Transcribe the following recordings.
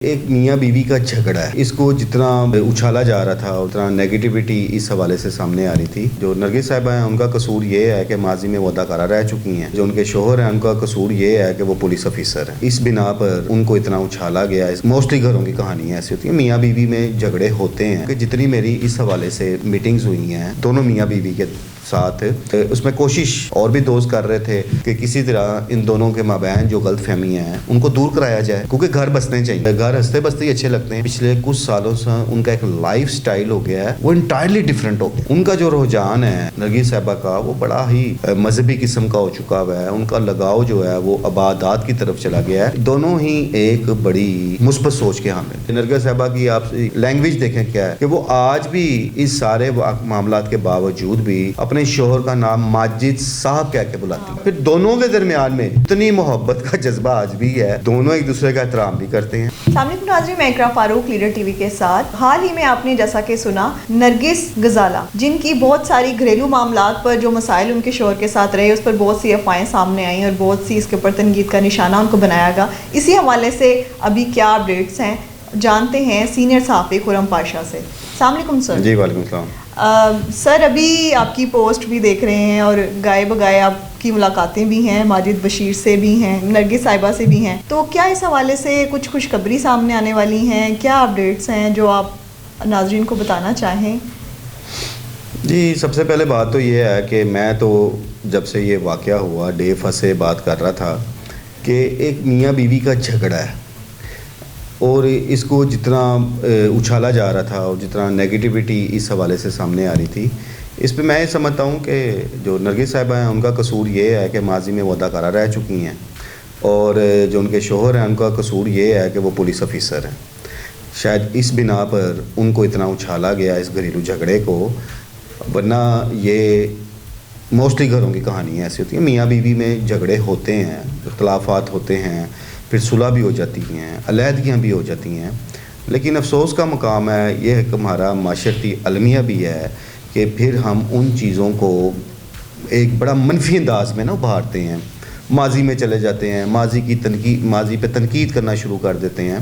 ایک میاں بیوی کا جھگڑا ہے، اس کو جتنا اچھالا جا رہا تھا اتنا نیگیٹیوٹی اس حوالے سے سامنے آ رہی تھی۔ جو نرگس صاحبہ ہیں ان کا قصور یہ ہے کہ ماضی میں وہ اداکارہ رہ چکی ہیں، جو ان کے شوہر ہیں ان کا قصور یہ ہے کہ وہ پولیس افیسر ہیں۔ اس بنا پر ان کو اتنا اچھالا گیا ہے۔ موسٹلی گھروں کی کہانی ایسی ہوتی ہے، میاں بیوی میں جھگڑے ہوتے ہیں کہ جتنی میری اس حوالے سے میٹنگز ہوئی ہیں دونوں میاں بیوی کے ساتھ، اس میں کوشش اور بھی دوست کر رہے تھے کہ کسی طرح ان دونوں کے مابین جو غلط فہمیاں ہیں ان کو دور کرایا جائے، کیونکہ گھر بسنے چاہیے، گھر ہنستے بستے ہی اچھے لگتے ہیں۔ پچھلے کچھ سالوں سے ان کا ایک لائف سٹائل ہو گیا ہے، وہ انٹائرلی ڈفرینٹ ہو گیا۔ ان کا جو رجحان ہے نرگس صاحبہ کا وہ بڑا ہی مذہبی قسم کا ہو چکا ہوا ہے، ان کا لگاؤ جو ہے وہ عبادات کی طرف چلا گیا ہے۔ دونوں ہی ایک بڑی مثبت سوچ کے حامل ہیں۔ نرگس صاحبہ کی آپ لینگویج دیکھیں کیا ہے کہ وہ آج بھی اس سارے معاملات کے باوجود بھی اپنے شوہر کا نام ماجد صاحب کہہ کے بلاتی ہیں۔ پھر دونوں کے درمیان میں اتنی محبت کا جذبہ آج بھی ہے، دونوں ایک دوسرے کا احترام بھی کرتے ہیں۔ السلام علیکم ناظرین، میں اقرا فاروق لیڈر ٹی وی کے ساتھ۔ حال ہی میں آپ نے جیسا کہ سنا نرگس غزالہ جن کی بہت ساری گھریلو معاملات پر جو مسائل ان کے شوہر کے ساتھ رہے، اس پر بہت سی افواہیں سامنے آئیں اور بہت سی اس کے اوپر تنقید کا نشانہ ان کو بنایا گیا۔ اسی حوالے سے ابھی کیا اپڈیٹس ہیں جانتے ہیں سینئر صحافی خرم پاشا سے۔ السلام علیکم سر۔ جی وعلیکم السلام۔ سر ابھی آپ کی پوسٹ بھی دیکھ رہے ہیں اور گائے بگائے آپ کی ملاقاتیں بھی ہیں، ماجد بشیر سے بھی ہیں، نرگس صاحبہ سے بھی ہیں، تو کیا اس حوالے سے کچھ خوشخبری سامنے آنے والی ہیں؟ کیا اپڈیٹس ہیں جو آپ ناظرین کو بتانا چاہیں؟ جی سب سے پہلے بات تو یہ ہے کہ میں تو جب سے یہ واقعہ ہوا ڈے فرسٹ سے بات کر رہا تھا کہ ایک میاں بیوی کا جھگڑا ہے، اور اس کو جتنا اچھالا جا رہا تھا اور جتنا نیگیٹیوٹی اس حوالے سے سامنے آ رہی تھی، اس پہ میں یہ سمجھتا ہوں کہ جو نرگس صاحبہ ہیں ان کا قصور یہ ہے کہ ماضی میں وہ اداکارہ رہ چکی ہیں، اور جو ان کے شوہر ہیں ان کا قصور یہ ہے کہ وہ پولیس افیسر ہیں۔ شاید اس بنا پر ان کو اتنا اچھالا گیا اس گھریلو جھگڑے کو، ورنہ یہ موسٹلی گھروں کی کہانی ایسی ہوتی ہے، میاں بیوی میں جھگڑے ہوتے ہیں، اختلافات ہوتے ہیں، پھر صلح بھی ہو جاتی ہیں، علیحدگیاں بھی ہو جاتی ہیں، لیکن افسوس کا مقام ہے یہ ہے کہ ہمارا معاشرتی المیہ بھی ہے کہ پھر ہم ان چیزوں کو ایک بڑا منفی انداز میں ابھارتے ہیں، ماضی میں چلے جاتے ہیں، ماضی پہ تنقید کرنا شروع کر دیتے ہیں۔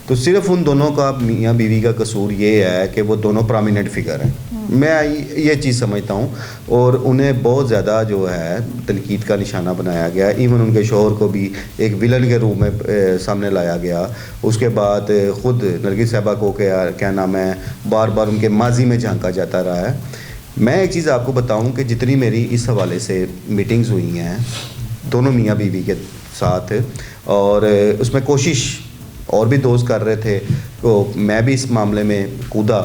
تو صرف ان دونوں کا میاں بیوی کا قصور یہ ہے کہ وہ دونوں پرامیننٹ فگر ہیں، میں یہ چیز سمجھتا ہوں، اور انہیں بہت زیادہ جو ہے تنقید کا نشانہ بنایا گیا، ایون ان کے شوہر کو بھی ایک ویلن کے روپ میں سامنے لایا گیا۔ اس کے بعد خود نرگس صاحبہ کو کیا نام ہے بار بار ان کے ماضی میں جھانکا جاتا رہا ہے۔ میں ایک چیز آپ کو بتاؤں کہ جتنی میری اس حوالے سے میٹنگز ہوئی ہیں دونوں میاں بیوی کے ساتھ، اور اس میں کوشش اور بھی دوست کر رہے تھے، تو میں بھی اس معاملے میں کودا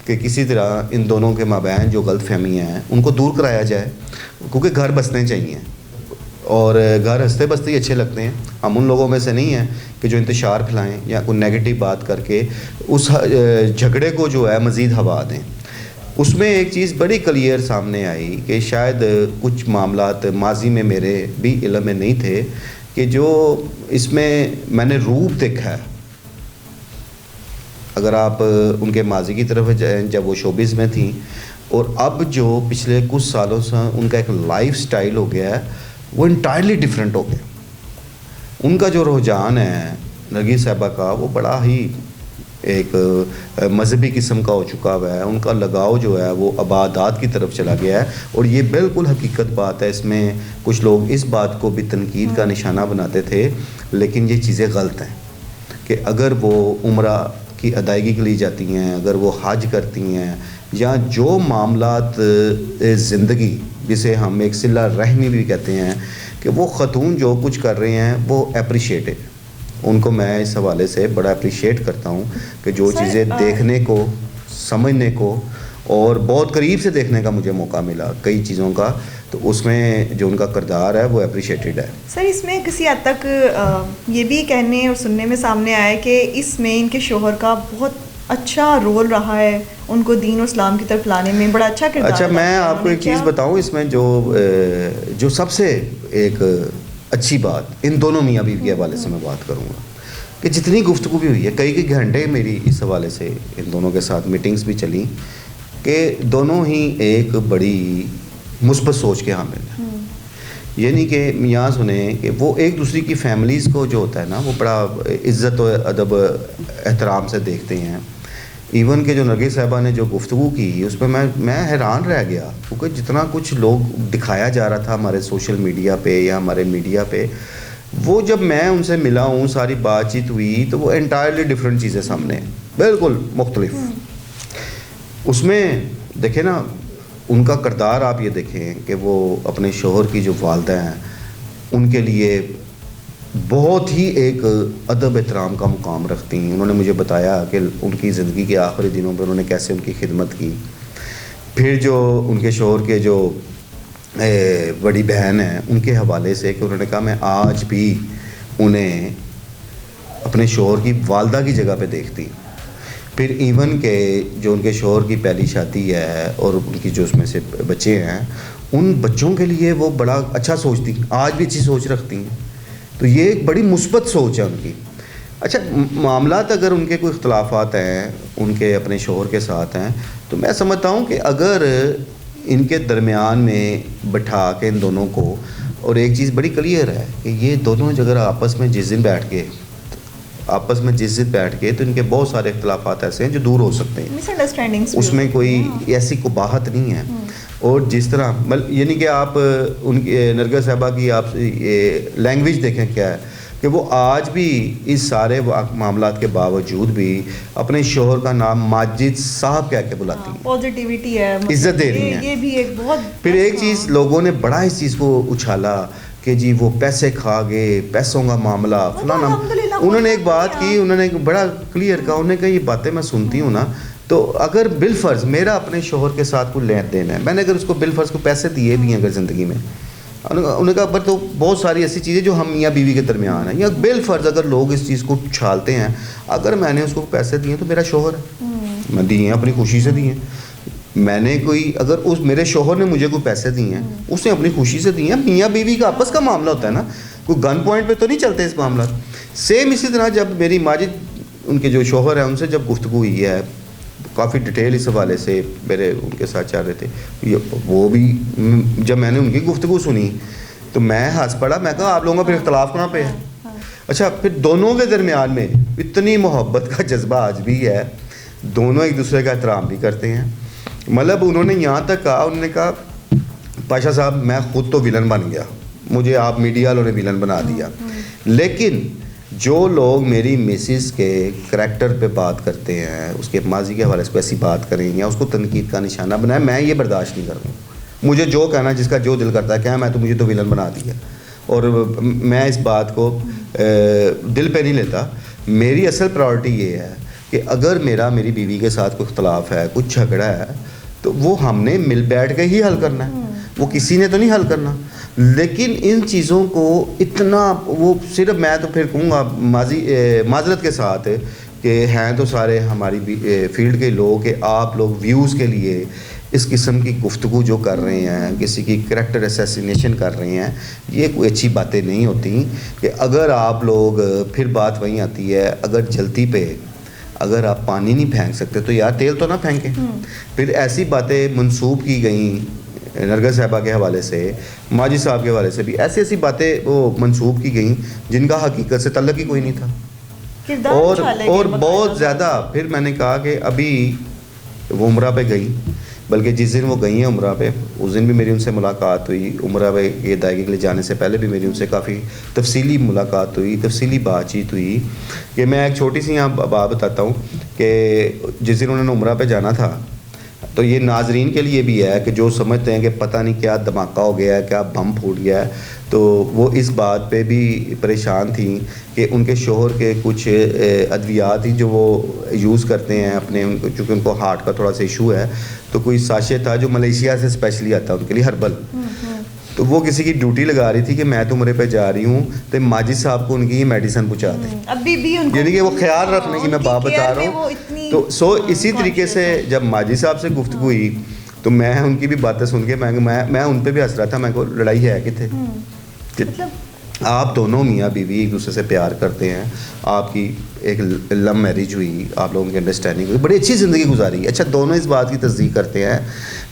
کہ کسی طرح ان دونوں کے مابین جو غلط فہمیاں ہیں ان کو دور کرایا جائے، کیونکہ گھر بسنے چاہیے، اور گھر ہنستے بستے ہی اچھے لگتے ہیں۔ ہم ان لوگوں میں سے نہیں ہیں کہ جو انتشار پھیلائیں یا کوئی نیگیٹو بات کر کے اس جھگڑے کو جو ہے مزید ہوا دیں۔ اس میں ایک چیز بڑی کلیئر سامنے آئی کہ شاید کچھ معاملات ماضی میں میرے بھی علم میں نہیں تھے، کہ جو اس میں نے روپ دیکھا ہے، اگر آپ ان کے ماضی کی طرف جائیں جب وہ شوبز میں تھیں، اور اب جو پچھلے کچھ سالوں سے ان کا ایک لائف سٹائل ہو گیا ہے وہ انٹائرلی ڈفرینٹ ہو گیا۔ ان کا جو رجحان ہے نرگس صاحبہ کا وہ بڑا ہی ایک مذہبی قسم کا ہو چکا ہوا ہے، ان کا لگاؤ جو ہے وہ عبادات کی طرف چلا گیا ہے، اور یہ بالکل حقیقت بات ہے۔ اس میں کچھ لوگ اس بات کو بھی تنقید کا نشانہ بناتے تھے، لیکن یہ چیزیں غلط ہیں کہ اگر وہ عمرہ کی ادائیگی کے لیے جاتی ہیں، اگر وہ حج کرتی ہیں، یا جو معاملات زندگی جسے ہم ایک صلہ رحمی بھی کہتے ہیں، کہ وہ خاتون جو کچھ کر رہے ہیں وہ اپریشیٹ ہے، ان کو میں اس حوالے سے بڑا اپریشیٹ کرتا ہوں کہ جو چیزیں دیکھنے کو، سمجھنے کو اور بہت قریب سے دیکھنے کا مجھے موقع ملا کئی چیزوں کا، تو اس میں جو ان کا کردار ہے وہ اپریشیٹڈ ہے۔ سر اس میں کسی حد تک یہ بھی کہنے اور سننے میں سامنے آیا کہ اس میں ان کے شوہر کا بہت اچھا رول رہا ہے، ان کو دین و اسلام کی طرف لانے میں بڑا اچھا کردار۔ اچھا میں آپ کو ایک چیز بتاؤں، اس میں جو سب سے ایک اچھی بات ان دونوں میاں بیوی کے حوالے سے میں بات کروں گا کہ جتنی گفتگو بھی ہوئی ہے، کئی گھنٹے میری اس حوالے سے ان دونوں کے ساتھ میٹنگز بھی چلیں، کہ دونوں ہی ایک بڑی مثبت سوچ کے حامل ہیں۔ یہ نہیں کہ یہاں سنیں کہ وہ ایک دوسری کی فیملیز کو جو ہوتا ہے نا وہ بڑا عزت و ادب احترام سے دیکھتے ہیں. ایون کہ جو نرگس صاحبہ نے جو گفتگو کی اس میں میں حیران رہ گیا, کیونکہ جتنا کچھ لوگ دکھایا جا رہا تھا ہمارے سوشل میڈیا پہ یا ہمارے میڈیا پہ, وہ جب میں ان سے ملا ہوں, ساری بات چیت ہوئی, تو وہ انٹائرلی ڈفرینٹ چیزیں سامنے, بالکل مختلف. اس میں دیکھیں نا ان کا کردار آپ یہ دیکھیں کہ وہ اپنے شوہر کی جو والدہ ہیں ان کے لیے بہت ہی ایک ادب احترام کا مقام رکھتی ہیں. انہوں نے مجھے بتایا کہ ان کی زندگی کے آخری دنوں میں انہوں نے کیسے ان کی خدمت کی. پھر جو ان کے شوہر کے جو بڑی بہن ہیں ان کے حوالے سے کہ انہوں نے کہا میں آج بھی انہیں اپنے شوہر کی والدہ کی جگہ پہ دیکھتی. پھر ایون کہ جو ان کے شوہر کی پہلی شادی ہے اور ان کی جو اس میں سے بچے ہیں, ان بچوں کے لیے وہ بڑا اچھا سوچتی, آج بھی اچھی سوچ رکھتی ہیں. تو یہ ایک بڑی مثبت سوچ ہے ان کی. اچھا معاملات اگر ان کے کوئی اختلافات ہیں ان کے اپنے شوہر کے ساتھ ہیں, تو میں سمجھتا ہوں کہ اگر ان کے درمیان میں بٹھا کے ان دونوں کو, اور ایک چیز بڑی کلیئر ہے کہ یہ دونوں اگر آپس میں جس دن بیٹھ کے تو ان کے بہت سارے اختلافات ایسے ہیں جو دور ہو سکتے ہیں, مس انڈرسٹینڈنگس اس میں کوئی ایسی قباحت نہیں ہے. اور جس طرح یعنی کہ آپ ان کی نرگس صاحبہ کی آپ لینگویج دیکھیں کیا ہے کہ وہ آج بھی اس سارے معاملات کے باوجود بھی اپنے شوہر کا نام ماجد صاحب کہہ کے بلاتی ہیں, پازیٹیوٹی ہے, عزت دے رہی ہیں. یہ بھی ایک بہت. پھر ایک چیز لوگوں نے بڑا اس چیز کو اچھالا کہ جی وہ پیسے کھا گئے, پیسوں کا معاملہ فلانا. انہوں نے ایک بات کی, انہوں نے بڑا کلیئر کہا, انہوں نے کہا یہ باتیں میں سنتی ہوں نا, تو اگر بالفرض میرا اپنے شوہر کے ساتھ کوئی لین دین ہے, میں نے اگر اس کو بالفرض کو پیسے دیے بھی ہیں اگر زندگی میں, انہوں نے کہا پر تو بہت ساری ایسی چیزیں جو ہم میاں بیوی کے درمیان ہیں, یا بالفرض اگر لوگ اس چیز کو چھالتے ہیں, اگر میں نے اس کو پیسے دیے تو میرا شوہر ہے, میں دیے ہیں اپنی خوشی سے دیے ہیں. میں نے کوئی اگر اس میرے شوہر نے مجھے کوئی پیسے دیے ہیں اس نے اپنی خوشی سے دیے ہیں. میاں بیوی کا آپس کا معاملہ ہوتا ہے نا, کوئی گن پوائنٹ پہ تو نہیں چلتے اس معاملات. سیم اسی طرح جب میری ماجد ان کے جو شوہر ہیں ان سے جب گفتگو ہوئی ہے کافی ڈیٹیل اس حوالے سے میرے ان کے ساتھ چل رہے تھے, وہ بھی جب میں نے ان کی گفتگو سنی تو میں ہنس پڑا. میں کہا آپ لوگوں کا پھر اختلاف کہاں پہ ہے. اچھا پھر دونوں کے درمیان میں اتنی محبت کا جذبہ آج بھی ہے, دونوں ایک دوسرے کا احترام بھی کرتے ہیں. مطلب انہوں نے یہاں تک کہا, انہوں نے کہا پاشا صاحب میں خود تو ولن بن گیا, مجھے آپ میڈیا والوں نے ولن بنا دیا, لیکن جو لوگ میری مسز کے کریکٹر پہ بات کرتے ہیں, اس کے ماضی کے حوالے سے ایسی بات کریں یا اس کو تنقید کا نشانہ بنائیں, میں یہ برداشت نہیں کروں. مجھے جو کہنا جس کا جو دل کرتا ہے کیا میں تو مجھے تو ولن بنا دیا, اور میں اس بات کو دل پہ نہیں لیتا. میری اصل پرائورٹی یہ ہے کہ اگر میری بیوی کے ساتھ کوئی اختلاف ہے, کچھ جھگڑا ہے, تو وہ ہم نے مل بیٹھ کے ہی حل کرنا ہے, وہ کسی نے تو نہیں حل کرنا. لیکن ان چیزوں کو اتنا وہ صرف میں تو پھر کہوں گا معذرت کے ساتھ کہ ہیں تو سارے ہماری فیلڈ کے لوگ کہ آپ لوگ ویوز کے لیے اس قسم کی گفتگو جو کر رہے ہیں, کسی کی کریکٹر اسیسینیشن کر رہے ہیں, یہ کوئی اچھی باتیں نہیں ہوتی. کہ اگر آپ لوگ پھر بات وہیں آتی ہے, اگر جلتی پہ اگر آپ پانی نہیں پھینک سکتے تو یار تیل تو نہ پھینکیں. پھر ایسی باتیں منسوب کی گئیں نرگس صاحبہ کے حوالے سے, ماجد صاحب کے حوالے سے بھی ایسی باتیں وہ منسوب کی گئیں جن کا حقیقت سے تعلق ہی کوئی نہیں تھا. اور بہت زیادہ پھر میں نے کہا کہ ابھی وہ عمرہ پہ گئی, بلکہ جس دن وہ گئی ہیں عمرہ پہ اس دن بھی میری ان سے ملاقات ہوئی. عمرہ پہ یہ ادائیگی کے لیے جانے سے پہلے بھی میری ان سے کافی تفصیلی ملاقات ہوئی, تفصیلی بات چیت ہوئی. کہ میں ایک چھوٹی سی یہاں بات بتاتا ہوں کہ جس دن انہوں نے عمرہ پہ جانا تھا, تو یہ ناظرین کے لیے بھی ہے کہ جو سمجھتے ہیں کہ پتہ نہیں کیا دھماکہ ہو گیا ہے, کیا بم پھوٹ گیا ہے, تو وہ اس بات پہ بھی پریشان تھیں کہ ان کے شوہر کے کچھ ادویات ہی جو وہ یوز کرتے ہیں اپنے, چونکہ ان کو ہارٹ کا تھوڑا سا ایشو ہے, تو کوئی ساشے تھا جو ملیشیا سے اسپیشلی آتا ہے ان کے لیے, ہربل. تو وہ کسی کی ڈیوٹی لگا رہی تھی کہ میں تو عمرے پہ جا رہی ہوں, تو ماجد صاحب کو ان کی یہ میڈیسن پہنچا دیں, ابھی بھی یعنی کہ وہ خیال رکھنے کی میں بات بتا رہا ہوں. تو اسی طریقے سے جب ماجد صاحب سے گفتگو ہوئی تو میں ان کی بھی باتیں سن کے میں ان پہ بھی ہنس رہا تھا. میں کو لڑائی ہے کتنے آپ دونوں میاں بیوی ایک دوسرے سے پیار کرتے ہیں, آپ کی ایک لو میرج ہوئی, آپ لوگوں کی انڈرسٹینڈنگ ہوئی, بڑی اچھی زندگی گزاری. اچھا دونوں اس بات کی تصدیق کرتے ہیں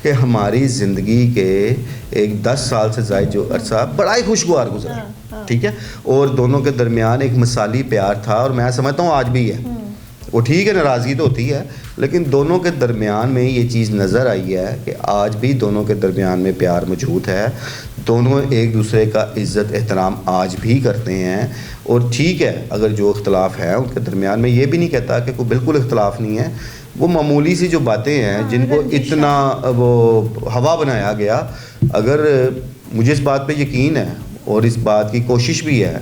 کہ ہماری زندگی کے ایک 10 سال سے زائد جو عرصہ بڑا ہی خوشگوار گزرا, ٹھیک ہے, اور دونوں کے درمیان ایک مثالی پیار تھا, اور میں سمجھتا ہوں آج بھی ہے. وہ ٹھیک ہے ناراضگی تو ہوتی ہے, لیکن دونوں کے درمیان میں یہ چیز نظر آئی ہے کہ آج بھی دونوں کے درمیان میں پیار موجود ہے. دونوں ایک دوسرے کا عزت احترام آج بھی کرتے ہیں. اور ٹھیک ہے اگر جو اختلاف ہے ان کے درمیان, میں یہ بھی نہیں کہتا کہ کوئی بالکل اختلاف نہیں ہے, وہ معمولی سی جو باتیں ہیں جن کو اتنا وہ ہوا بنایا گیا. اگر مجھے اس بات پہ یقین ہے اور اس بات کی کوشش بھی ہے,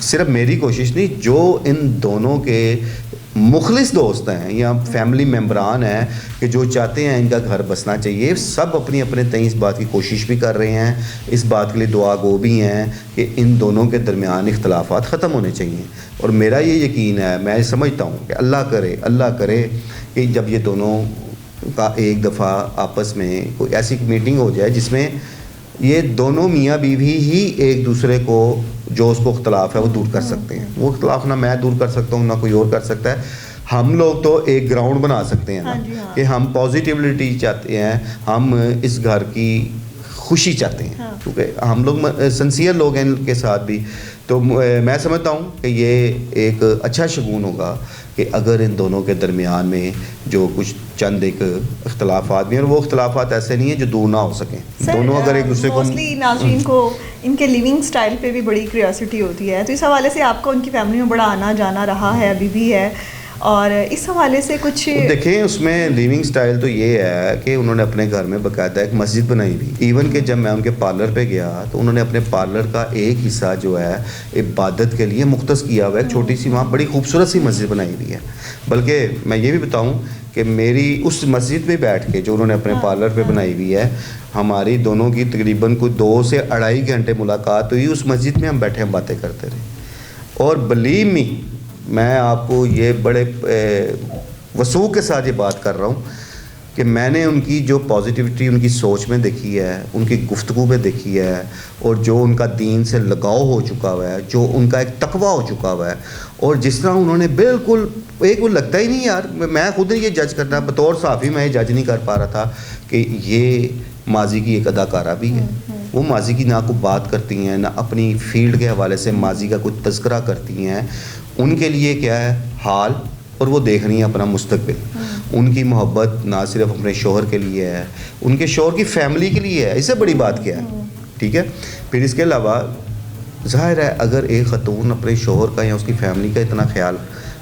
صرف میری کوشش نہیں, جو ان دونوں کے مخلص دوست ہیں یا فیملی ممبران ہیں کہ جو چاہتے ہیں ان کا گھر بسنا چاہیے, سب اپنی اپنے تئیں اس بات کی کوشش بھی کر رہے ہیں, اس بات کے لیے دعا گو بھی ہیں کہ ان دونوں کے درمیان اختلافات ختم ہونے چاہیے. اور میرا یہ یقین ہے, میں سمجھتا ہوں کہ اللہ کرے کہ جب یہ دونوں کا ایک دفعہ آپس میں کوئی ایسی میٹنگ ہو جائے جس میں یہ دونوں میاں بیوی ہی ایک دوسرے کو جو اس کو اختلاف ہے وہ دور کر سکتے ہیں. وہ اختلاف نہ میں دور کر سکتا ہوں نہ کوئی اور کر سکتا ہے. ہم لوگ تو ایک گراؤنڈ بنا سکتے ہیں نا کہ ہم پازیٹیوٹی چاہتے ہیں, ہم اس گھر کی خوشی چاہتے ہیں, کیونکہ ہم لوگ سنسیئر لوگ ہیں ان کے ساتھ بھی. تو میں سمجھتا ہوں کہ یہ ایک اچھا شگون ہوگا کہ اگر ان دونوں کے درمیان میں جو کچھ چند ایک اختلافات بھی ہیں, اور وہ اختلافات ایسے نہیں ہیں جو دور نہ ہو سکیں. دونوں اگر ایک دوسرے کو موسٹلی ناظرین کو ان کے لیونگ سٹائل پہ بھی بڑی کریوسٹی ہوتی ہے, تو اس حوالے سے آپ کو ان کی فیملی میں بڑا آنا جانا رہا ہے, ابھی بھی ہے, اور اس حوالے سے کچھ دیکھیں اس میں لیونگ سٹائل تو یہ ہے کہ انہوں نے اپنے گھر میں باقاعدہ ایک مسجد بنائی ہوئی. ایون کہ جب میں ان کے پارلر پہ گیا تو انہوں نے اپنے پارلر کا ایک حصہ جو ہے عبادت کے لیے مختص کیا ہوا ہے, ایک چھوٹی سی وہاں بڑی خوبصورت سی مسجد بنائی ہوئی ہے. بلکہ میں یہ بھی بتاؤں کہ میری اس مسجد میں بیٹھ کے جو انہوں نے اپنے پارلر پہ بنائی ہوئی ہے, ہماری دونوں کی تقریباً کوئی 2 سے 2.5 گھنٹے ملاقات ہوئی. اس مسجد میں ہم بیٹھے ہم باتیں کرتے رہے, اور بلیو می میں آپ کو یہ بڑے وثوق کے ساتھ یہ بات کر رہا ہوں کہ میں نے ان کی جو پازیٹیوٹی ان کی سوچ میں دیکھی ہے, ان کی گفتگو میں دیکھی ہے, اور جو ان کا دین سے لگاؤ ہو چکا ہوا ہے, جو ان کا ایک تقویٰ ہو چکا ہوا ہے, اور جس طرح انہوں نے بالکل ایک وہ لگتا ہی نہیں یار, میں خود یہ جج کرنا بطور صحافی میں یہ جج نہیں کر پا رہا تھا کہ یہ ماضی کی ایک اداکارہ بھی ہے. وہ ماضی کی نہ کوئی بات کرتی ہیں, نہ اپنی فیلڈ کے حوالے سے ماضی کا کوئی تذکرہ کرتی ہیں. ان کے لیے کیا ہے حال, اور وہ دیکھ رہی ہیں اپنا مستقبل. ان کی محبت نہ صرف اپنے شوہر کے لیے ہے, ان کے شوہر کی فیملی کے لیے ہے. اس سے بڑی بات کیا ہے, ٹھیک ہے. پھر اس کے علاوہ ظاہر ہے اگر ایک خاتون اپنے شوہر کا یا اس کی فیملی کا اتنا خیال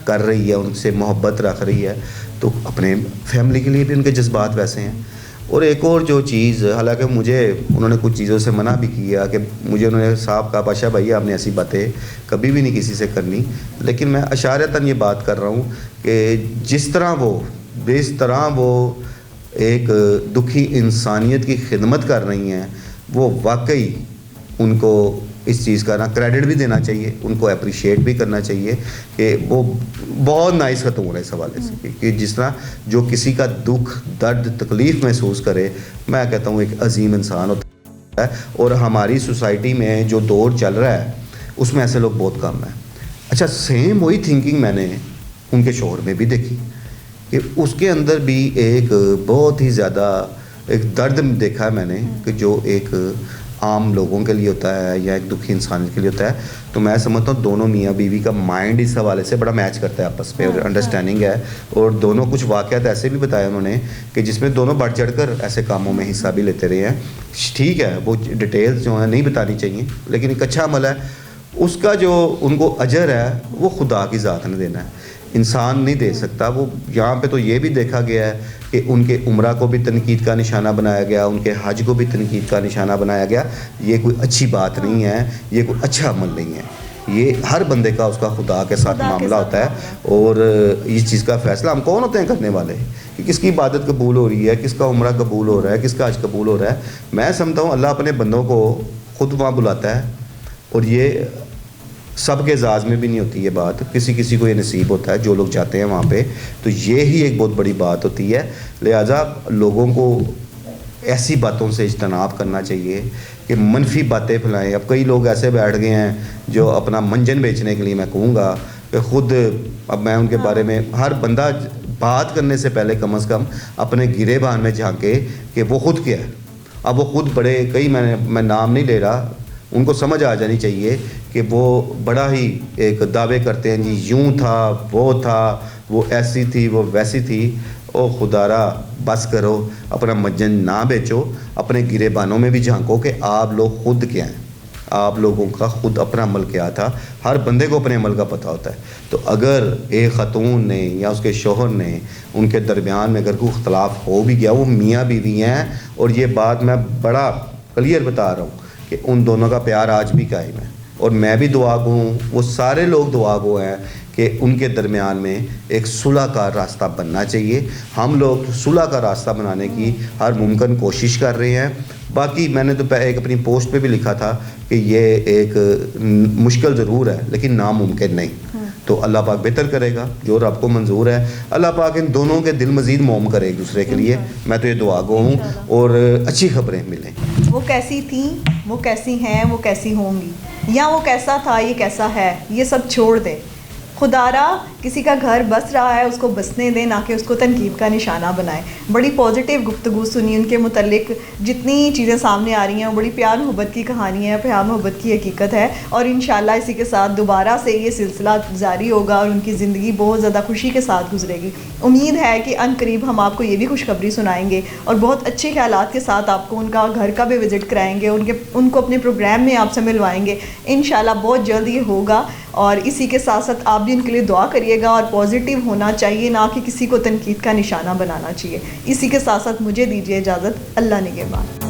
کر رہی ہے, ان سے محبت رکھ رہی ہے, تو اپنے فیملی کے لیے بھی ان کے جذبات ویسے ہیں. اور ایک اور جو چیز, حالانکہ مجھے انہوں نے کچھ چیزوں سے منع بھی کیا کہ مجھے انہوں نے صاحب کہا پاشا بھائی آپ نے ایسی باتیں کبھی بھی نہیں کسی سے کرنی, لیکن میں اشارتاً یہ بات کر رہا ہوں کہ جس طرح وہ ایک دکھی انسانیت کی خدمت کر رہی ہیں, وہ واقعی ان کو اس چیز کا نا کریڈٹ بھی دینا چاہیے, ان کو اپریشیٹ بھی کرنا چاہیے کہ وہ بہت نائس خاتون ہے اس حوالے سے کہ جس طرح جو کسی کا دکھ درد تکلیف محسوس کرے, میں کہتا ہوں ایک عظیم انسان ہوتا ہے. اور ہماری سوسائٹی میں جو دور چل رہا ہے اس میں ایسے لوگ بہت کم ہیں. اچھا سیم وہی تھنکنگ میں نے ان کے شوہر میں بھی دیکھی کہ اس کے اندر بھی ایک بہت ہی زیادہ ایک درد دیکھا ہے میں نے کہ جو ایک عام لوگوں کے لیے ہوتا ہے یا ایک دکھی انسانیت کے لیے ہوتا ہے. تو میں سمجھتا ہوں دونوں میاں بیوی کا مائنڈ اس حوالے سے بڑا میچ کرتا ہے آپس میں, اور انڈرسٹینڈنگ ہے. اور دونوں کچھ واقعات ایسے بھی بتایا انہوں نے کہ جس میں دونوں بڑھ چڑھ کر ایسے کاموں میں حصہ بھی لیتے رہے ہیں. ٹھیک ہے وہ ڈیٹیلز جو ہیں نہیں بتانی چاہیے, لیکن ایک اچھا عمل ہے. اس کا جو ان کو اجر ہے وہ خدا کی ذات نے دینا ہے, انسان نہیں دے سکتا. وہ یہاں پہ تو یہ بھی دیکھا گیا ہے کہ ان کے عمرہ کو بھی تنقید کا نشانہ بنایا گیا, ان کے حج کو بھی تنقید کا نشانہ بنایا گیا. یہ کوئی اچھی بات نہیں ہے, یہ کوئی اچھا عمل نہیں ہے. یہ ہر بندے کا اس کا خدا کے ساتھ معاملہ ہوتا ہے, اور اس چیز کا فیصلہ ہم کون ہوتے ہیں کرنے والے کہ کس کی عبادت قبول ہو رہی ہے, کس کا عمرہ قبول ہو رہا ہے, کس کا حج قبول ہو رہا ہے. میں سمجھتا ہوں اللہ اپنے بندوں کو خود وہاں بلاتا ہے, اور یہ سب کے اعزاز میں بھی نہیں ہوتی یہ بات, کسی کو یہ نصیب ہوتا ہے جو لوگ جاتے ہیں وہاں پہ, تو یہ ہی ایک بہت بڑی بات ہوتی ہے. لہٰذا لوگوں کو ایسی باتوں سے اجتناب کرنا چاہیے کہ منفی باتیں پھیلائیں. اب کئی لوگ ایسے بیٹھ گئے ہیں جو اپنا منجن بیچنے کے لیے میں کہوں گا کہ خود اب میں ان کے بارے میں ہر بندہ بات کرنے سے پہلے کم از کم اپنے گرے بان میں جھانکے کہ وہ خود کیا ہے. اب وہ خود بڑے کئی میں نام نہیں لے رہا, ان کو سمجھ آ جانی چاہیے کہ وہ بڑا ہی ایک دعوے کرتے ہیں جی یوں تھا, وہ ایسی تھی, وہ ویسی تھی. او خدارا بس کرو, اپنا مجن نہ بیچو, اپنے گرے بانوں میں بھی جھانکو کہ آپ لوگ خود کیا ہیں, آپ لوگوں کا خود اپنا عمل کیا تھا. ہر بندے کو اپنے عمل کا پتہ ہوتا ہے. تو اگر ایک خاتون نے یا اس کے شوہر نے ان کے درمیان میں اگر کوئی اختلاف ہو بھی گیا, وہ میاں بیوی ہیں, اور یہ بات میں بڑا کلیئر بتا رہا ہوں کہ ان دونوں کا پیار آج بھی قائم ہے. اور میں بھی دعا گو ہوں, وہ سارے لوگ دعا گو ہیں کہ ان کے درمیان میں ایک صلح کا راستہ بننا چاہیے. ہم لوگ صلح کا راستہ بنانے کی ہر ممکن کوشش کر رہے ہیں. باقی میں نے تو ایک اپنی پوسٹ پہ بھی لکھا تھا کہ یہ ایک مشکل ضرور ہے لیکن ناممکن نہیں. تو اللہ پاک بہتر کرے گا جو رب کو منظور ہے. اللہ پاک ان دونوں کے دل مزید موم کرے ایک دوسرے کے لیے. میں تو یہ دعا گو ہوں اور اچھی خبریں ملیں. وہ کیسی تھیں, وہ کیسی ہیں, وہ کیسی ہوں گی, یا وہ کیسا تھا, یہ کیسا ہے, یہ سب چھوڑ دے. خدارا کسی کا گھر بس رہا ہے اس کو بسنے دیں, نہ کہ اس کو تنقید کا نشانہ بنائیں. بڑی پازیٹیو گفتگو سنی ان کے متعلق, جتنی چیزیں سامنے آ رہی ہیں وہ بڑی پیار محبت کی کہانی ہے, پیار محبت کی حقیقت ہے. اور انشاءاللہ اسی کے ساتھ دوبارہ سے یہ سلسلہ جاری ہوگا اور ان کی زندگی بہت زیادہ خوشی کے ساتھ گزرے گی. امید ہے کہ ان قریب ہم آپ کو یہ بھی خوشخبری سنائیں گے اور بہت اچھے خیالات کے ساتھ آپ کو ان کا گھر کا بھی وزٹ کرائیں گے, ان کو اپنے پروگرام میں آپ سے ملوائیں گے. انشاءاللہ بہت جلد یہ ہوگا. اور اسی کے ساتھ ساتھ آپ بھی ان کے لیے دعا کریے گا, اور پازیٹیو ہونا چاہیے, نہ کہ کسی کو تنقید کا نشانہ بنانا چاہیے. اسی کے ساتھ ساتھ مجھے دیجیے اجازت. اللہ نگہبان.